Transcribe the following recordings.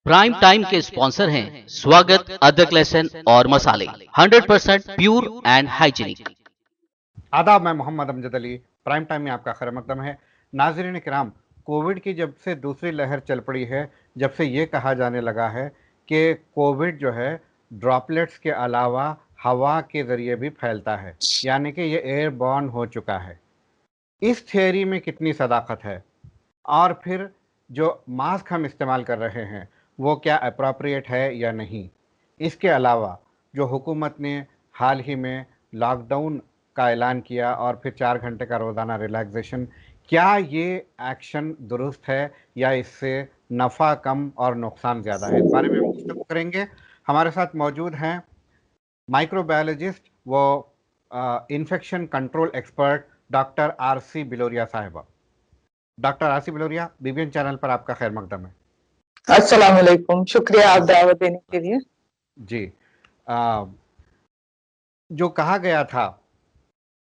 Prime time के sponsor हैं स्वागत, अदरक, लहसुन और मसाले, 100% प्योर एंड हाइजीनिक। आदाब, मैं मोहम्मद अमजद अली। प्राइम टाइम में आपका खैर मकदम है। नाज़रीन किराम, कोविड की जब से दूसरी लहर चल पड़ी है, जब से ये कहा जाने लगा है कि कोविड जो है ड्रॉपलेट्स के अलावा हवा के ज़रिए भी फैलता है, यानी कि ये एयरबॉर्न हो चुका है। इस थियरी में कितनी सदाकत है? और फिर जो मास्क हम इस्तेमाल कर रहे हैं वो क्या अप्रोप्रिएट है या नहीं? इसके अलावा जो हुकूमत ने हाल ही में लॉकडाउन का ऐलान किया और फिर 4 घंटे का रोज़ाना रिलैक्सेशन, क्या ये एक्शन दुरुस्त है या इससे नफ़ा कम और नुकसान ज़्यादा है? इस बारे में हम गुफ्तगू करेंगे। हमारे साथ मौजूद हैं माइक्रोबायोलॉजिस्ट व infection control expert doctor R C Biloria साहिबा। Doctor Asif Biloria, BBN channel पर आपका खैर मकदम है। अस्सलाम वालेकुम, शुक्रिया आप दावत देने के लिए। जी, जो कहा गया था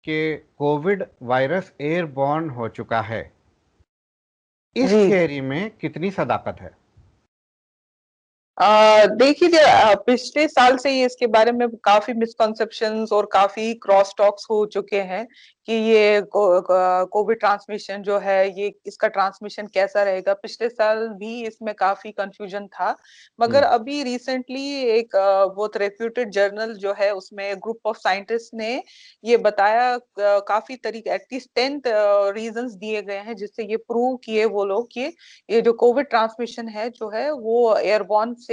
कि कोविड वायरस एयरबॉर्न हो चुका है, इस जी थियरी में कितनी सदाकत है? देखिए, पिछले साल से ही इसके बारे में काफी मिसकॉन्सेप्शंस और काफी क्रॉस टॉक्स हो चुके हैं कि ये कोविड ट्रांसमिशन जो है, ये इसका ट्रांसमिशन कैसा रहेगा। पिछले साल भी इसमें काफी कंफ्यूजन था, मगर अभी रिसेंटली एक बहुत रेप्यूटेड जर्नल जो है, उसमें ग्रुप ऑफ साइंटिस्ट ने ये बताया, काफी तरीके, एटलीस्ट 10 रीजंस दिए गए हैं जिससे ये प्रूव किए वो लोग कि ये जो कोविड ट्रांसमिशन है जो है वो एयरबॉर्न से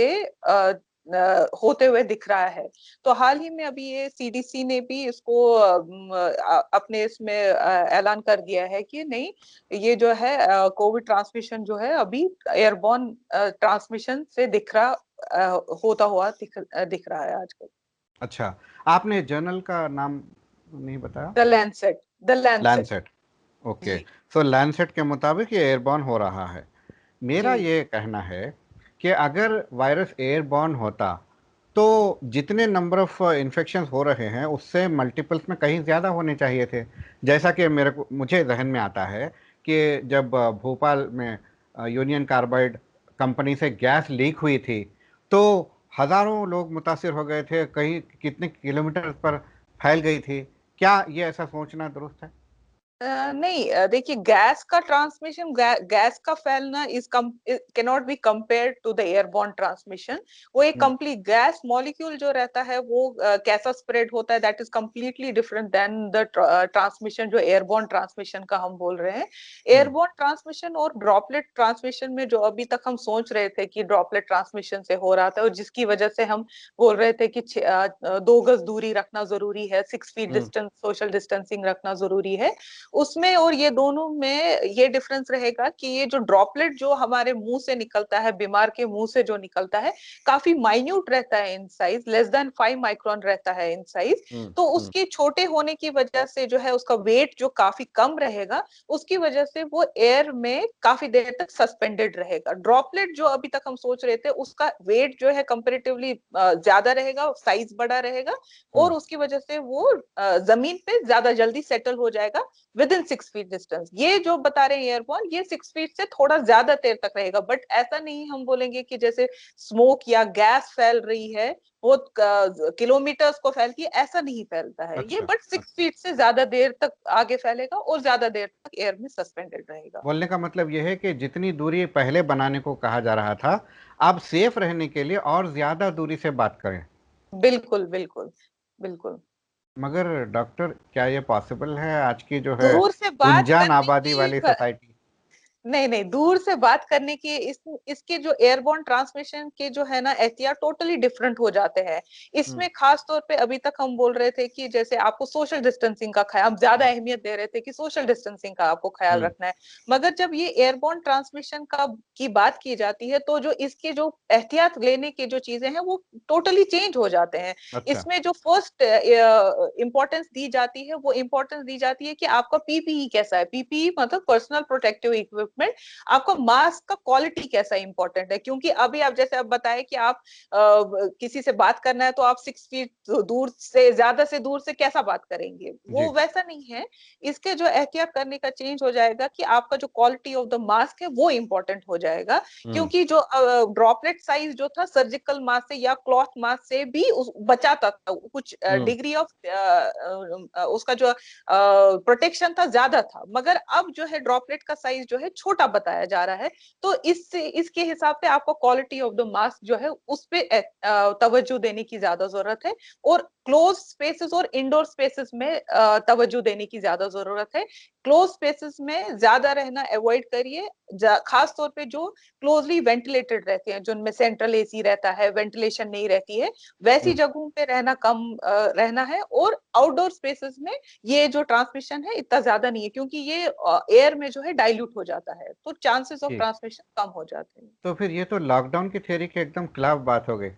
होते हुए दिख रहा है। तो हाल ही में अभी ये सीडीसी ने भी इसको अपने इसमें ऐलान कर दिया है कि नहीं, ये जो है कोविड ट्रांसमिशन जो है अभी एयरबॉर्न ट्रांसमिशन से होता हुआ दिख रहा है आजकल। अच्छा, आपने जर्नल का नाम नहीं बताया? The Lancet. The Lancet. Lancet. Okay. जी सो लैंसेट के मुताबिक ये एयरबॉर्न हो रहा है। मेरा जी ये कहना है कि अगर वायरस एयरबॉर्न होता तो जितने नंबर ऑफ इन्फेक्शन हो रहे हैं उससे मल्टीपल्स में कहीं ज़्यादा होने चाहिए थे। जैसा कि मुझे जहन में आता है कि जब भोपाल में यूनियन कार्बाइड कंपनी से गैस लीक हुई थी तो हज़ारों लोग मुतासिर हो गए थे, कहीं कितने किलोमीटर पर फैल गई थी। क्या ये ऐसा सोचना दुरुस्त है? नहीं, देखिए, गैस का ट्रांसमिशन, गैस का फैलना is cannot be compared to the airborne transmission. वो एक हम्म, कंप्लीट गैस मॉलिक्यूल जो रहता है वो कैसा स्प्रेड होता है, that is completely different than the transmission जो एयरबॉर्न ट्रांसमिशन का हम बोल रहे हैं। हम्म, एयरबॉर्न ट्रांसमिशन और ड्रॉपलेट ट्रांसमिशन में जो अभी तक हम सोच रहे थे कि ड्रॉपलेट ट्रांसमिशन से हो रहा था, और जिसकी वजह से हम बोल रहे थे कि 2 गज दूरी रखना जरूरी है, 6 फीट हम्म, डिस्टेंस, सोशल डिस्टेंसिंग रखना जरूरी है, उसमें और ये दोनों में ये डिफरेंस रहेगा कि ये जो ड्रॉपलेट जो हमारे मुंह से निकलता है, बीमार के मुंह से जो निकलता है, काफी माइन्यूट रहता है in size, less than 5 micron रहता है इन साइज। हम्म, तो उसके छोटे होने की वजह से जो है उसका वेट जो काफी कम रहेगा, उसकी वजह से वो एयर में काफी देर तक सस्पेंडेड रहेगा। ड्रॉपलेट जो अभी तक हम सोच रहे थे, उसका वेट जो है कंपेरेटिवली ज्यादा रहेगा, साइज बड़ा रहेगा, हम्म, और उसकी वजह से वो जमीन पे ज्यादा जल्दी सेटल हो जाएगा विद इन 6 फीट डिस्टेंस। ये जो बता रहे हैं एयरबॉर्न, ये 6 फीट से थोड़ा ज्यादा देर तक रहेगा, बट ऐसा नहीं हम बोलेंगे कि जैसे स्मोक या गैस फैल रही है वो किलोमीटर्स को फैलती है, ऐसा नहीं फैलता है ये, अच्छा, बट 6 फीट से ज्यादा देर तक आगे फैलेगा और ज्यादा देर तक एयर में सस्पेंडेड रहेगा। बोलने का मतलब यह है कि जितनी दूरी पहले बनाने को कहा जा रहा था, अब सेफ रहने के लिए और ज़्यादा दूरी से बात करें। बिल्कुल बिल्कुल बिल्कुल। मगर डॉक्टर, क्या ये पॉसिबल है आज की जो है दूर से बात गुंजान करने आबादी की वाली सोसाइटी? नहीं नहीं, दूर से बात करने की इसके जो एयरबॉर्न ट्रांसमिशन के जो है ना एहतियात टोटली डिफरेंट हो जाते हैं। हम्म, इसमें खास तौर पे अभी तक हम बोल रहे थे कि जैसे आपको सोशल डिस्टेंसिंग का ख्याल, हम ज्यादा अहमियत दे रहे थे कि सोशल डिस्टेंसिंग का आपको ख्याल हम्म, रखना है। मगर जब ये एयरबॉर्न ट्रांसमिशन की बात की जाती है, तो जो इसके जो एहतियात लेने की जो चीजें हैं वो टोटली चेंज हो जाते हैं। अच्छा, इसमें जो फर्स्ट इंपॉर्टेंस दी जाती है, वो इंपॉर्टेंस दी जाती है कि आपका पीपीई कैसा है। पीपीई मतलब पर्सनल प्रोटेक्टिव इक्विपमेंट, इक्विपमेंट, आपका मास्क का क्वालिटी कैसा इंपॉर्टेंट है। क्योंकि अभी आप जैसे आप बताए कि आप किसी से बात करना है तो आप 6 फीट दूर से दूर से कैसा बात करेंगे, जी। वो वैसा नहीं है। इसके जो एहतियात करने का चेंज हो जाएगा कि आपका जो क्वालिटी ऑफ द मास्क है वो इंपॉर्टेंट हो जाएगा। क्योंकि जो ड्रॉपलेट साइज जो था सर्जिकल मास्क से या क्लॉथ मास्क से भी बचाता था, कुछ डिग्री ऑफ उसका जो प्रोटेक्शन था ज्यादा था, मगर अब जो है ड्रॉपलेट का साइज जो है छोटा बताया जा रहा है। तो इसके हिसाब से आपको क्वालिटी ऑफ द मास्क जो है उस पे तवज्जो देने की ज्यादा जरूरत है। और क्लोज स्पेसेस और इंडोर स्पेसेस में तवज्जो देने की ज्यादा जरूरत है। क्लोज स्पेसेस में ज्यादा रहना अवॉइड करिए, खास तौर पे जो क्लोजली वेंटिलेटेड रहते हैं, जिनमें सेंट्रल एसी रहता है, वेंटिलेशन नहीं रहती है, वैसी जगहों पे रहना कम रहना है। और आउटडोर स्पेसेस में ये जो ट्रांसमिशन है इतना ज्यादा नहीं है, क्योंकि ये एयर में जो है डाइल्यूट हो जाता है, तो चांसेस ऑफ जी। ट्रांसमिशन कम हो जाते हैं। तो फिर ये तो लॉकडाउन की थ्योरी के एकदम खिलाफ बात हो गई।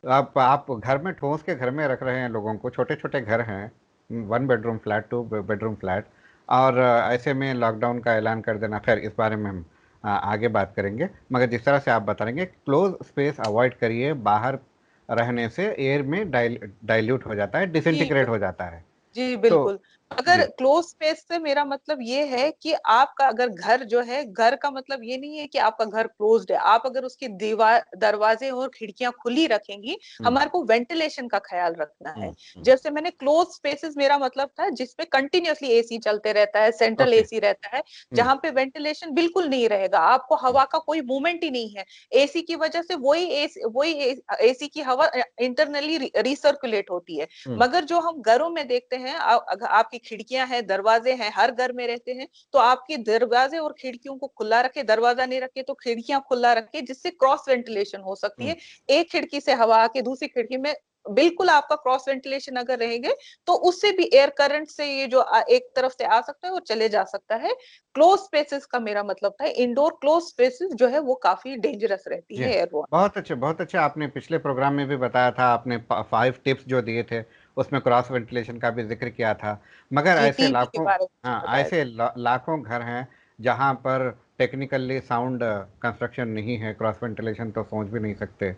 आप घर में ठोस के घर में रख रहे हैं लोगों को, छोटे छोटे घर हैं, 1 बेडरूम फ्लैट, 2 बेडरूम फ्लैट, और ऐसे में लॉकडाउन का ऐलान कर देना। खैर इस बारे में हम आगे बात करेंगे, मगर जिस तरह से आप बता रहे हैं क्लोज स्पेस अवॉइड करिए, बाहर रहने से एयर में डाइल्यूट हो जाता है, जी डिसइंटीग्रेट हो जाता है। जी तो बिल्कुल। अगर जी। क्लोज स्पेस से मेरा मतलब ये है कि आपका अगर घर जो है, घर का मतलब ये नहीं है कि आपका घर क्लोज्ड है। आप अगर उसकी दीवार, दरवाजे और खिड़कियां खुली रखेंगी, हम्म। हमारे को वेंटिलेशन का ख्याल रखना है। हम्म। जैसे मैंने क्लोज स्पेसेस, मेरा मतलब था जिसपे कंटिन्यूअसली एसी चलते रहता है, सेंट्रल ओके। एसी रहता है, हम्म। जहां पे वेंटिलेशन बिल्कुल नहीं रहेगा, आपको हवा का कोई मूवमेंट ही नहीं है। एसी की वजह से वही एसी की हवा इंटरनली रिसर्कुलेट होती है। हम्म। मगर जो हम घरों में देखते हैं, आपकी खिड़कियां हैं, दरवाजे हैं, हर घर में रहते हैं, तो आपके दरवाजे और खिड़कियों को खुला रखे, दरवाजा नहीं रखे तो खिड़कियां खुला रखे, जिससे क्रॉस वेंटिलेशन हो सकती हम्म। है। एक खिड़की से हवा आके दूसरी खिड़की में, बिल्कुल आपका क्रॉस वेंटिलेशन अगर रहेंगे तो उससे भी एयर करंट से ये जो एक तरफ से आ सकता है वो चले जा सकता है। क्लोज स्पेसेस का मेरा मतलब था, इंडोर क्लोज स्पेसेस जो है वो काफी डेंजरस रहती जी। है एयरबोर्न। बहुत अच्छे, बहुत अच्छे। आपने पिछले प्रोग्राम में भी बताया था, आपने 5 टिप्स जो दिए थे, उसमें क्रॉस वेंटिलेशन का भी जिक्र किया था। मगर जी, ऐसे टीवी के लाखों, बारे में हाँ, बताया ऐसे था। लाखों घर हैं जहाँ पर टेक्निकली साउंड कंस्ट्रक्शन नहीं है, क्रॉस वेंटिलेशन तो सोच भी नहीं सकते।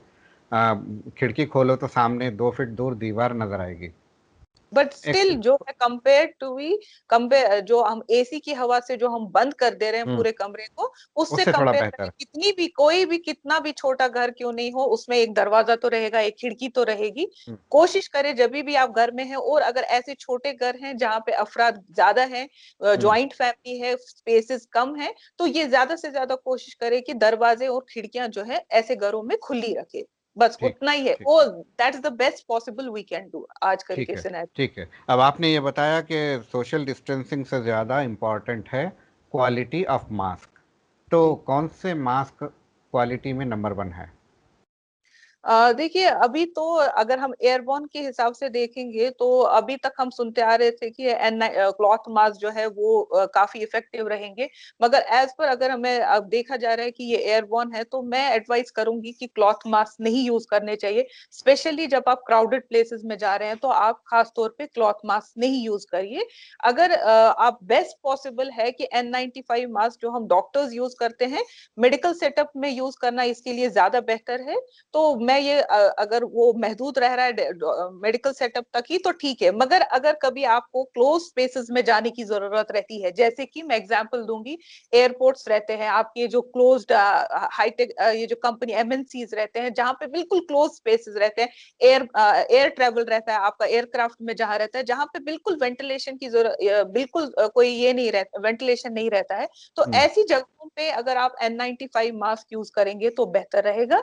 अ, खिड़की खोलो तो सामने 2 फीट दूर दीवार नजर आएगी। बट एक। स्टिल जो है कंपेयर टू वी, कंपेयर जो हम एसी की हवा से जो हम बंद कर दे रहे हैं हम्म। पूरे कमरे को, उससे उससे थोड़ा कंपेयर करें, बेहतर। कितनी भी कोई भी कितना भी छोटा घर क्यों नहीं हो, उसमें एक दरवाजा तो रहेगा, एक खिड़की तो रहेगी। हम्म। कोशिश करें जब भी आप घर में हैं, और अगर ऐसे छोटे घर हैं जहाँ पे अफराद ज्यादा हैं, हम्म। ज्वाइंट फैमिली है, स्पेसेस कम है, तो ये ज्यादा से ज्यादा कोशिश करें कि दरवाजे और खिड़कियां जो है ऐसे घरों में खुली रखे। बस ठीक। उतना ही है ठीक। वो, that is the best possible we can do आजकल ठीक के है। सिनेरियो। ठीक है। अब आपने ये बताया कि सोशल डिस्टेंसिंग से ज़्यादा इम्पॉर्टेंट है क्वालिटी ऑफ मास्क। तो जी। कौन से मास्क क्वालिटी में नंबर 1 है? देखिए अभी तो अगर हम एयरबॉर्न के हिसाब से देखेंगे तो अभी तक हम सुनते आ रहे थे कि एन क्लॉथ मास्क जो है वो काफी इफेक्टिव रहेंगे। मगर एज पर अगर हमें अब देखा जा रहा है कि ये एयरबॉर्न है, तो मैं एडवाइस करूंगी कि क्लॉथ मास्क नहीं यूज करने चाहिए। स्पेशली जब आप क्राउडेड प्लेसेस में जा रहे हैं तो आप खास तौर पे क्लॉथ मास्क नहीं यूज करिए। अगर आप बेस्ट पॉसिबल है कि N95 मास्क जो हम डॉक्टर्स यूज करते हैं, मेडिकल सेटअप में यूज करना इसके लिए ज्यादा बेहतर है। तो मैं ये अगर वो महदूद रह रहा है मेडिकल सेटअप तक ही तो ठीक है। मगर अगर कभी आपको क्लोज स्पेसेस में जाने की जरूरत रहती है, जैसे कि मैं एग्जांपल दूंगी, एयरपोर्ट्स रहते हैं आपके जो क्लोज्ड हाईटेक, ये जो कंपनी एमएनसीज रहते हैं जहां पे बिल्कुल क्लोज स्पेसेस रहते हैं, एयर ट्रेवल रहता है आपका, एयरक्राफ्ट में जहां रहता है, जहां पे बिल्कुल वेंटिलेशन की जरूरत, बिल्कुल कोई ये नहीं रहता, वेंटिलेशन नहीं रहता है, तो हम्म। ऐसी जगहों पे अगर आप N95 मास्क यूज करेंगे तो बेहतर रहेगा।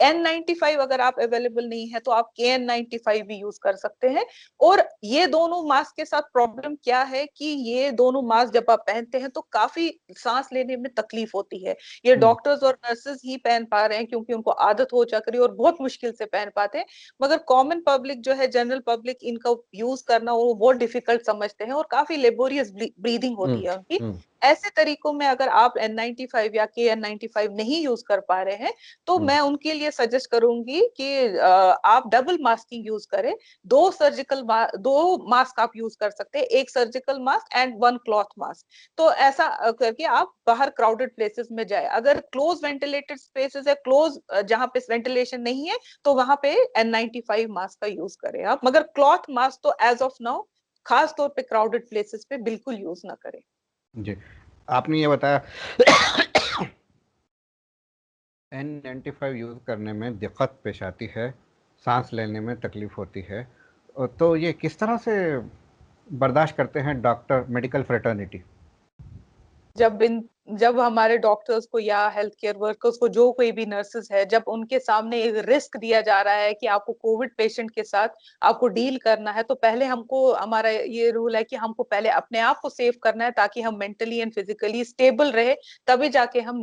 N95 अगर आप अवेलेबल नहीं है तो आप KN95 भी यूज कर सकते हैं। और ये दोनों मास्क के साथ प्रॉब्लम क्या है कि ये दोनों मास्क जब आप पहनते हैं तो काफी सांस लेने में तकलीफ होती है। ये हम्म। डॉक्टर्स और नर्सेज ही पहन पा रहे हैं क्योंकि उनको आदत हो चुकी है और बहुत मुश्किल से पहन पाते हैं। मगर कॉमन पब्लिक जो है, जनरल पब्लिक, इनका यूज करना वो बहुत डिफिकल्ट समझते हैं और काफी लेबोरियस ब्रीदिंग हम्म। होती है उनकी। हम्म। ऐसे तरीकों में अगर आप N95 या KN95 नहीं यूज कर पा रहे हैं तो मैं उनके लिए सजेस्ट करूंगी कि आप डबल मास्किंग यूज करें। दो मास्क आप यूज कर सकते हैं, एक surgical mask and one cloth mask. तो ऐसा करके आप बाहर क्राउडेड प्लेसेस में जाए। अगर क्लोज वेंटिलेटेड स्पेसेस है, क्लोज जहां पे वेंटिलेशन नहीं है, तो वहां पे N95 मास्क का यूज करें आप। मगर क्लॉथ मास्क तो एज ऑफ नाउ खास तौर पे क्राउडेड प्लेसेस पे बिल्कुल यूज ना करें। जी, आपने ये बताया N95 यूज़ करने में दिक्कत पेश आती है, सांस लेने में तकलीफ होती है, तो ये किस तरह से बर्दाश्त करते हैं डॉक्टर, मेडिकल फ्रेटर्निटी? जब हमारे डॉक्टर्स को या हेल्थ केयर वर्कर्स को, जो कोई भी नर्सेस है, जब उनके सामने एक रिस्क दिया जा रहा है कि आपको कोविड पेशेंट के साथ आपको डील करना है, तो पहले हमको, हमारा ये रूल है कि हमको पहले अपने आप को सेव करना है ताकि हम मेंटली एंड फिजिकली स्टेबल रहे, तभी जाके हम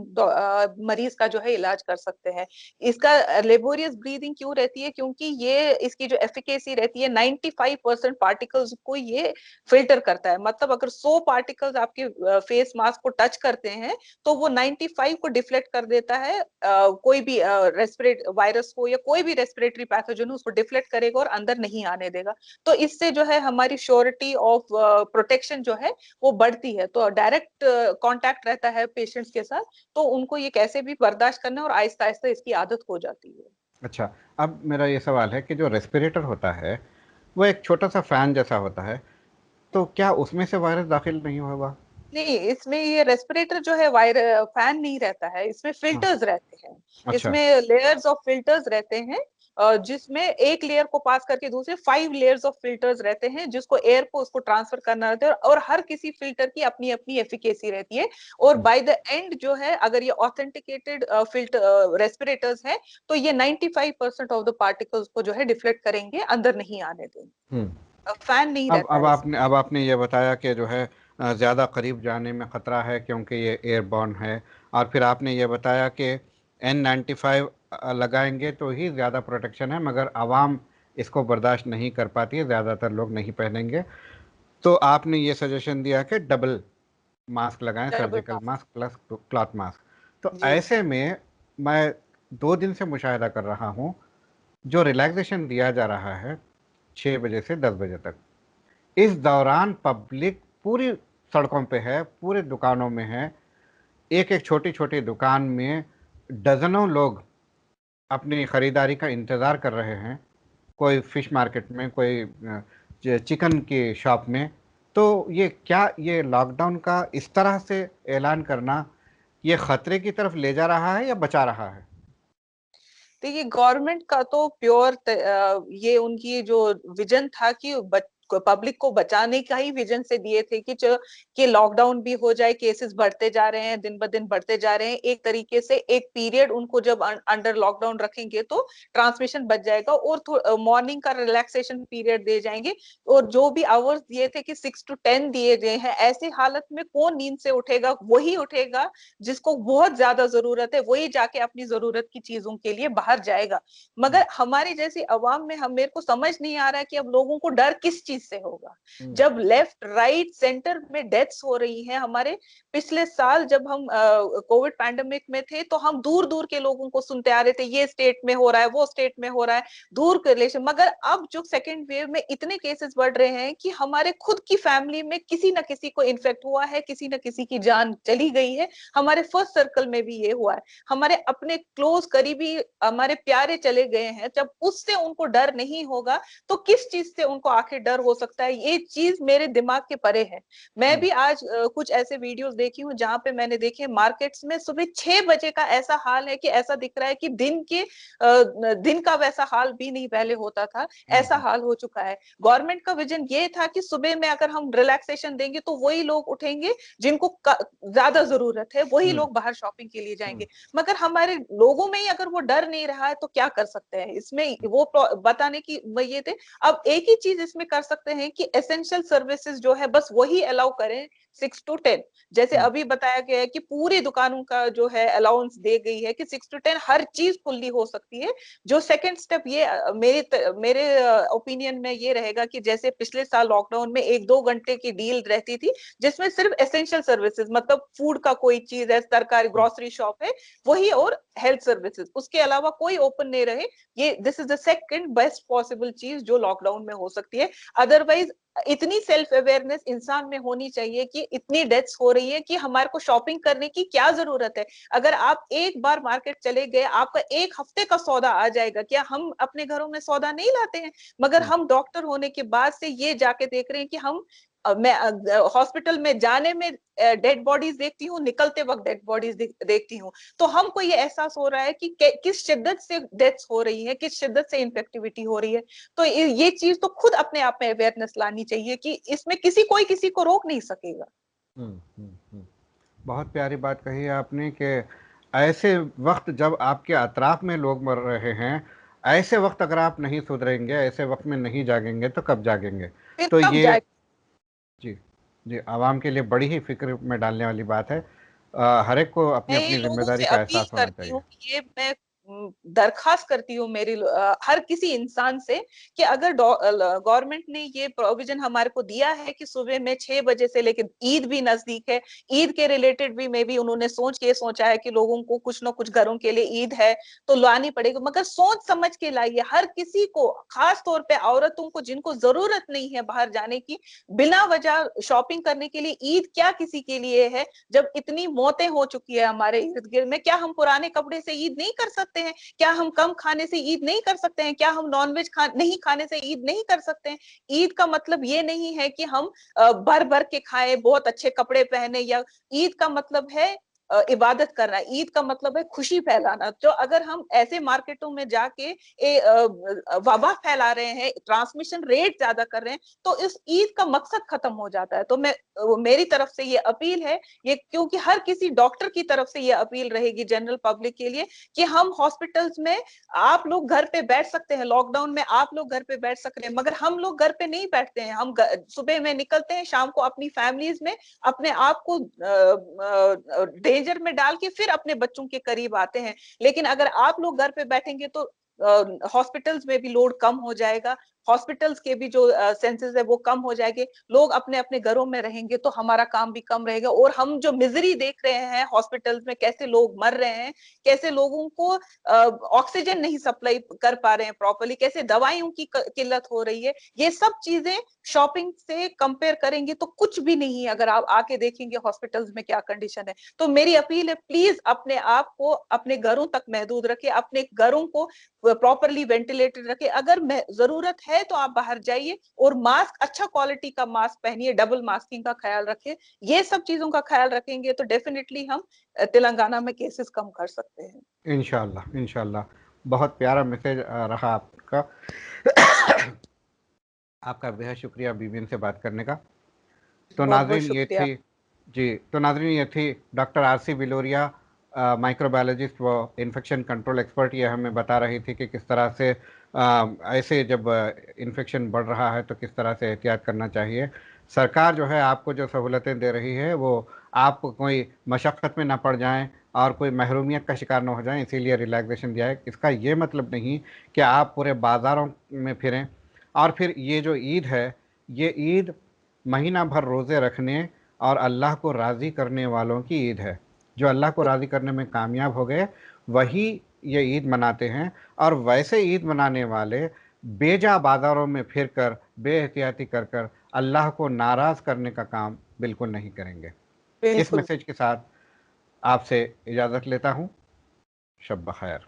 मरीज का जो है इलाज कर सकते हैं। इसका लेबोरियस ब्रीदिंग क्यों रहती है? क्योंकि ये इसकी जो एफिकेसी रहती है 95% पार्टिकल्स को ये फिल्टर करता है। मतलब अगर 100 पार्टिकल्स आपके फेस मास्क को टच करते हैं तो वो 95 को डिफ्लेक्ट कर देता है। कोई भी रेस्पिरेट वायरस हो या कोई भी रेस्पिरेटरी पैथोजन हो, उसको डिफ्लेक्ट करेगा और अंदर नहीं आने देगा। तो इससे जो है हमारी श्योरिटी ऑफ प्रोटेक्शन जो है वो बढ़ती है। तो डायरेक्ट कांटेक्ट रहता है पेशेंट्स के साथ, तो उनको ये कैसे भी बर्दाश्त करना और आहिस्ता आहिस्ता इसकी आदत हो जाती है। अच्छा, अब मेरा ये सवाल है कि जो रेस्पिरेटर होता है, वो एक छोटा-सा फ़ैन जैसा होता है, तो क्या उसमें से वायरस दाखिल नहीं होगा? नहीं, इसमें ये रेस्पिरेटर जो है फैन नहीं रहता है, इसमें हाँ, फिल्टर्स रहते हैं। अच्छा। इसमें लेयर्स ऑफ फिल्टर्स रहते हैं, जिसमें एक लेयर को पास करके दूसरे 5 लेयर्स ऑफ फिल्टर्स रहते हैं, जिसको एयर को उसको ट्रांसफर करना रहता है, और हर किसी फिल्टर की अपनी अपनी एफिकेसी रहती है। और हुँ, बाय द एंड जो है, अगर ये ऑथेंटिकेटेड फिल्टर रेस्पिरेटर्स है, तो ये 95% ऑफ द पार्टिकल्स को जो है डिफ्लेक्ट करेंगे, अंदर नहीं आने देंगे। हुँ। फैन नहीं अब रहता अब है इसमें। आपने अब आपने ये बताया कि जो है ज़्यादा करीब जाने में ख़तरा है क्योंकि ये एयरबॉर्न है, और फिर आपने ये बताया कि N95 लगाएंगे तो ही ज़्यादा प्रोटेक्शन है, मगर आवाम इसको बर्दाश्त नहीं कर पाती है, ज़्यादातर लोग नहीं पहनेंगे। तो आपने ये सजेशन दिया कि डबल मास्क लगाएं, double surgical mask. Mask plus cloth mask. तो जी। ऐसे में मैं 2 दिन से मुशाहिदा कर रहा हूँ, जो रिलैक्सेशन दिया जा रहा है 6 बजे से 10 बजे तक, इस दौरान पब्लिक पूरी सड़कों पे है, पूरे दुकानों में है। एक-एक छोटी-छोटी दुकान में डज़नों लोग अपनी खरीदारी का इंतज़ार कर रहे हैं। कोई फ़िश मार्केट में, कोई चिकन की शॉप में। तो ये क्या, ये लॉकडाउन का इस तरह से ऐलान करना, ये ख़तरे की तरफ ले जा रहा है या बचा रहा है? देखिए, गवर्नमेंट का तो ये उनकी जो विजन था कि पब्लिक को बचाने का ही विजन से दिए थे कि लॉकडाउन भी हो जाए। केसेस बढ़ते जा रहे हैं, दिन ब दिन बढ़ते जा रहे हैं। एक तरीके से एक पीरियड उनको जब अंडर लॉकडाउन रखेंगे तो ट्रांसमिशन बच जाएगा, और मॉर्निंग का रिलैक्सेशन पीरियड दे जाएंगे। और जो भी आवर्स दिए थे कि 6 to 10 दिए गए हैं, ऐसी हालत में कौन नींद से उठेगा? वही उठेगा जिसको बहुत ज्यादा जरूरत है, वही जाके अपनी जरूरत की चीजों के लिए बाहर जाएगा। हुँ, मगर हमारी जैसी अवाम में, हम मेरे को समझ नहीं आ रहा है कि अब लोगों को डर किस चीज से होगा। हुँ, जब लेफ्ट राइट सेंटर में डेथ्स हो रही हैं हमारे, पिछले साल जब हम कोविड पैंडेमिक में थे, तो हम दूर दूर के लोगों को सुनते आ रहे थे, ये स्टेट में हो रहा है, वो स्टेट में हो रहा है, दूर के रिलेशन। मगर अब जो सेकेंड वेव में इतने केसेस बढ़ रहे हैं कि हमारे खुद की फैमिली में किसी न किसी को इन्फेक्ट हुआ है, किसी न किसी की जान चली गई है। हमारे फर्स्ट सर्कल में भी ये हुआ है, हमारे अपने क्लोज करीबी, हमारे प्यारे चले गए हैं। जब उससे उनको डर नहीं होगा तो किस चीज से उनको आखिर डर हो सकता है? ये चीज मेरे दिमाग के परे है। मैं हुँ, भी आज कुछ ऐसे वीडियोस देखी हूँ जहां पे मैंने देखे मार्केट्स में सुबह 6 बजे का ऐसा हाल है कि ऐसा दिख रहा है कि दिन का वैसा हाल भी नहीं पहले होता था। हुँ, ऐसा हुँ, हाल हो चुका है। गवर्नमेंट का विजन ये था कि सुबह में अगर हम रिलैक्सेशन देंगे तो वही लोग उठेंगे जिनको ज्यादा जरूरत है, वही हुँ, लोग बाहर शॉपिंग के लिए हुँ, जाएंगे। मगर हमारे लोगों में ही अगर वो डर नहीं रहा है तो क्या कर सकते हैं इसमें? वो बताने की वो ये थे। अब एक ही चीज इसमें कर सकते सकते हैं कि एसेंशियल सर्विसेज जो है बस वही अलाउ करें 6 to 10। जैसे अभी बताया गया है कि पूरी दुकानों का जो है अलाउंस दे गई है कि 6 to 10 हर चीज खुली हो सकती है। जो सेकंड स्टेप ये मेरे ओपिनियन में ये रहेगा कि जैसे पिछले साल लॉकडाउन में 1-2 घंटे की डील रहती थी जिसमें सिर्फ एसेंशियल सर्विसेज मतलब फूड का कोई चीज है, तरकारी ग्रोसरी शॉप है वही, और हेल्थ सर्विसेज, उसके अलावा कोई ओपन नहीं रहे। ये this is the second best possible चीज जो लॉकडाउन में हो सकती है। अदरवाइज इतनी सेल्फ अवेयरनेस इंसान में होनी चाहिए कि इतनी डेथ्स हो रही है कि हमारे को शॉपिंग करने की क्या जरूरत है। अगर आप एक बार मार्केट चले गए आपका एक हफ्ते का सौदा आ जाएगा। क्या हम अपने घरों में सौदा नहीं लाते हैं? मगर हम डॉक्टर होने के बाद से ये जाके देख रहे हैं कि हम मैं हॉस्पिटल में जाने में डेड बॉडीज देखती हूँ, निकलते वक्त डेड बॉडीज देखती हूँ। तो हमको ये एहसास हो रहा है कि किस शिद्दत से डेथ्स हो रही है, किस शिद्दत से इन्फेक्टिविटी हो रही है। तो ये चीज तो खुद अपने आप में अवेयरनेस लानी चाहिए कि इसमें कोई किसी को रोक नहीं सकेगा। बहुत प्यारी बात कही है आपने कि ऐसे वक्त जब आपके अतराफ में लोग मर रहे हैं, ऐसे वक्त अगर आप नहीं सुधरेंगे, ऐसे वक्त में नहीं जागेंगे तो कब जागेंगे? फिर तो कब ये जाए? जी जी, आवाम के लिए बड़ी ही फिक्र में डालने वाली बात है। हर एक को अपनी मैं ये अपनी लोगों जिम्मेदारी से का अपील एहसास होना करती चाहिए। हूँ, ये मैं दरखास्त करती हूँ हर किसी इंसान से कि अगर गवर्नमेंट ने ये प्रोविजन हमारे को दिया है कि सुबह में 6 बजे से लेकर, ईद भी नजदीक है, ईद के रिलेटेड भी मे भी उन्होंने सोचा है कि लोगों को कुछ ना कुछ घरों के लिए ईद है तो लानी पड़ेगी, मगर सोच समझ के लाइए। हर किसी को, खास तौर पे औरतों को जिनको जरूरत नहीं है बाहर जाने की, बिना वजह शॉपिंग करने के लिए, ईद क्या किसी के लिए है जब इतनी मौतें हो चुकी है हमारे इर्द गिर्द में? क्या हम पुराने कपड़े से ईद नहीं कर सकते हैं? क्या हम कम खाने से ईद नहीं कर सकते हैं? क्या हम नॉनवेज नहीं खाने से ईद नहीं कर सकते हैं? ईद का मतलब ये नहीं है कि हम भर भर के खाएं, बहुत अच्छे कपड़े पहने, या ईद का मतलब है इबादत करना, ईद का मतलब है खुशी फैलाना। तो अगर हम ऐसे मार्केटों में जाके वबा फैला रहे हैं, ट्रांसमिशन रेट ज्यादा कर रहे हैं, तो इस ईद का मकसद खत्म हो जाता है। तो मेरी तरफ से ये अपील है, ये क्योंकि हर किसी डॉक्टर की तरफ से ये अपील रहेगी जनरल पब्लिक के लिए कि हम हॉस्पिटल्स में, आप लोग घर पे बैठ सकते हैं, लॉकडाउन में आप लोग घर पे बैठ सकते हैं, मगर हम लोग घर पे नहीं बैठते हैं। हम सुबह में निकलते हैं, शाम को अपनी फैमिलीज में अपने आप को डेंजर में डाल के फिर अपने बच्चों के करीब आते हैं। लेकिन अगर आप लोग घर पे बैठेंगे तो हॉस्पिटल्स में भी लोड कम हो जाएगा, हॉस्पिटल्स के भी जो सेंसेस है वो कम हो जाएंगे, लोग अपने अपने घरों में रहेंगे तो हमारा काम भी कम रहेगा। और हम जो मिजरी देख रहे हैं हॉस्पिटल्स में, कैसे लोग मर रहे हैं, कैसे लोगों को ऑक्सीजन नहीं सप्लाई कर पा रहे हैं प्रॉपर्ली, कैसे दवाइयों की किल्लत हो रही है, ये सब चीजें शॉपिंग से कंपेयर करेंगे तो कुछ भी नहीं है। अगर आप आके देखेंगे हॉस्पिटल्स में क्या कंडीशन है, तो मेरी अपील है, प्लीज अपने आप को अपने घरों तक महदूद रखें, अपने घरों को प्रॉपरली वेंटिलेटेड रखें। अगर जरूरत है तो आप बाहर जाइए और मास्क, अच्छा क्वालिटी का मास्क पहनिए, डबल मास्किंग का ख्याल रखें। ये सब चीजों का ख्याल रखेंगे तो डेफिनेटली हम तेलंगाना में केसेस कम कर सकते हैं। इंशाल्लाह, इंशाल्लाह। बहुत प्यारा मैसेज रहा आपका। आपका बेहद शुक्रिया बीबीएन से बात करने का। तो बहुत बहुत नाज़रीन ये शुक्रिया। थी जी, तो नाज़रीन ये थी डॉक्टर आरसी बिलोरिया, माइक्रोबायोलॉजिस्ट व इन्फेक्शन कंट्रोल एक्सपर्ट। ये हमें बता रही थी कि किस तरह से ऐसे जब इन्फेक्शन बढ़ रहा है तो किस तरह से एहतियात करना चाहिए। सरकार जो है आपको जो सहूलतें दे रही है वो आप कोई मशक्क़त में ना पड़ जाएं और कोई महरूमियत का शिकार ना हो जाएं, इसीलिए रिलैक्सेशन दिया है। इसका ये मतलब नहीं कि आप पूरे बाज़ारों में फिरें। और फिर ये जो ईद है, ये ईद महीना भर रोज़े रखने और अल्लाह को राज़ी करने वालों की ईद है। जो अल्लाह को राज़ी करने में कामयाब हो गए वही ये ईद मनाते हैं। और वैसे ईद मनाने वाले बेजा बाज़ारों में फिर कर, बेएहतियाती कर कर अल्लाह को नाराज़ करने का काम बिल्कुल नहीं करेंगे। इस बिल्कुल। मैसेज के साथ आपसे इजाज़त लेता हूँ। शब बख़ैर।